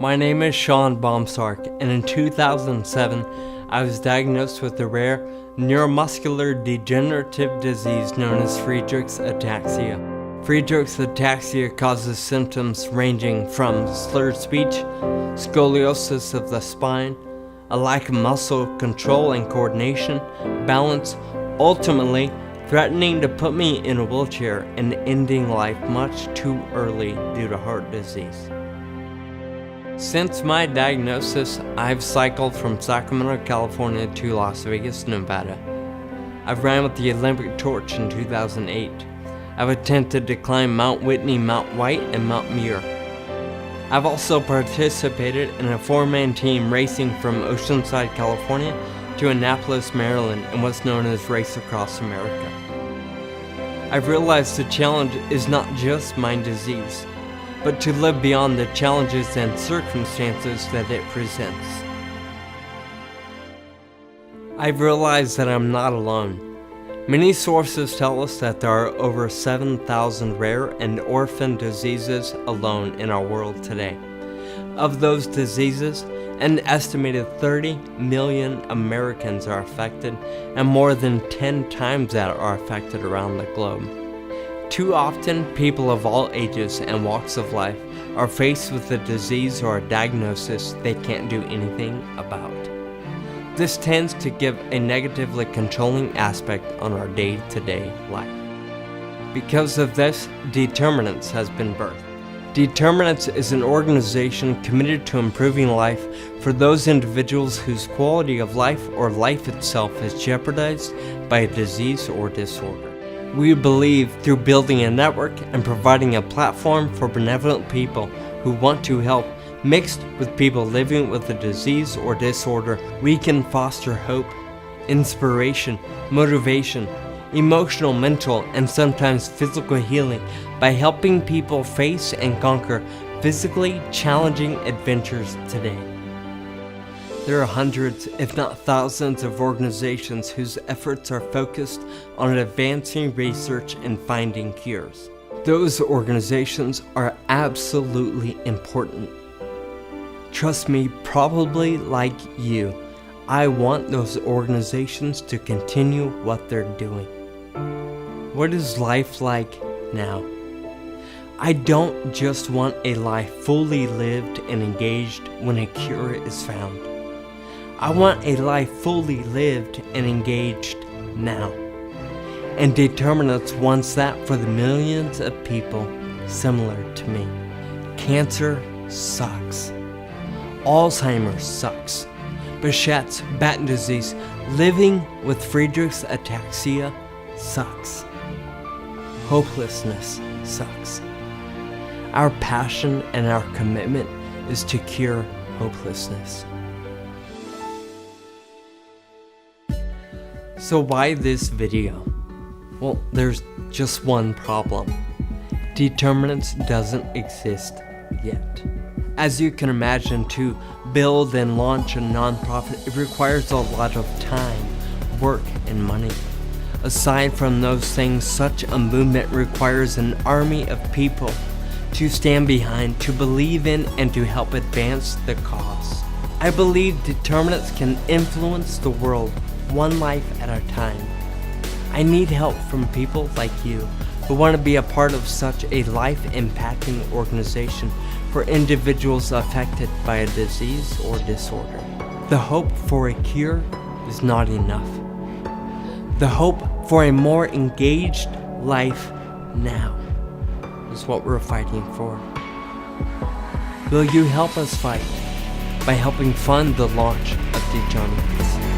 My name is Sean Baumsark, and in 2007, I was diagnosed with a rare neuromuscular degenerative disease known as Friedreich's ataxia. Friedreich's ataxia causes symptoms ranging from slurred speech, scoliosis of the spine, a lack of muscle control and coordination, balance, ultimately threatening to put me in a wheelchair and ending life much too early due to heart disease. Since my diagnosis, I've cycled from Sacramento, California to Las Vegas, Nevada. I've ran with the Olympic torch in 2008. I've attempted to climb Mount Whitney, Mount White, and Mount Muir. I've also participated in a 4-man team racing from Oceanside, California to Annapolis, Maryland in what's known as Race Across America. I've realized the challenge is not just my disease, but to live beyond the challenges and circumstances that it presents. I've realized that I'm not alone. Many sources tell us that there are over 7,000 rare and orphan diseases alone in our world today. Of those diseases, an estimated 30 million Americans are affected, and more than 10 times that are affected around the globe. Too often, people of all ages and walks of life are faced with a disease or a diagnosis they can't do anything about. This tends to give a negatively controlling aspect on our day-to-day life. Because of this, Determinence has been birthed. Determinence is an organization committed to improving life for those individuals whose quality of life or life itself is jeopardized by a disease or disorder. We believe through building a network and providing a platform for benevolent people who want to help, mixed with people living with a disease or disorder, we can foster hope, inspiration, motivation, emotional, mental, and sometimes physical healing by helping people face and conquer physically challenging adventures today. There are hundreds, if not thousands, of organizations whose efforts are focused on advancing research and finding cures. Those organizations are absolutely important. Trust me, probably like you, I want those organizations to continue what they're doing. What is life like now? I don't just want a life fully lived and engaged when a cure is found. I want a life fully lived and engaged now. And Determinance wants that for the millions of people similar to me. Cancer sucks. Alzheimer's sucks. Behçet's, Batten disease, living with Friedreich's ataxia sucks. Hopelessness sucks. Our passion and our commitment is to cure hopelessness. So why this video? Well, there's just one problem. Determinance doesn't exist yet. As you can imagine, to build and launch a nonprofit, it requires a lot of time, work, and money. Aside from those things, such a movement requires an army of people to stand behind, to believe in, and to help advance the cause. I believe Determinance can influence the world one life at a time. I need help from people like you who want to be a part of such a life-impacting organization for individuals affected by a disease or disorder. The hope for a cure is not enough. The hope for a more engaged life now is what we're fighting for. Will you help us fight by helping fund the launch of Determinence?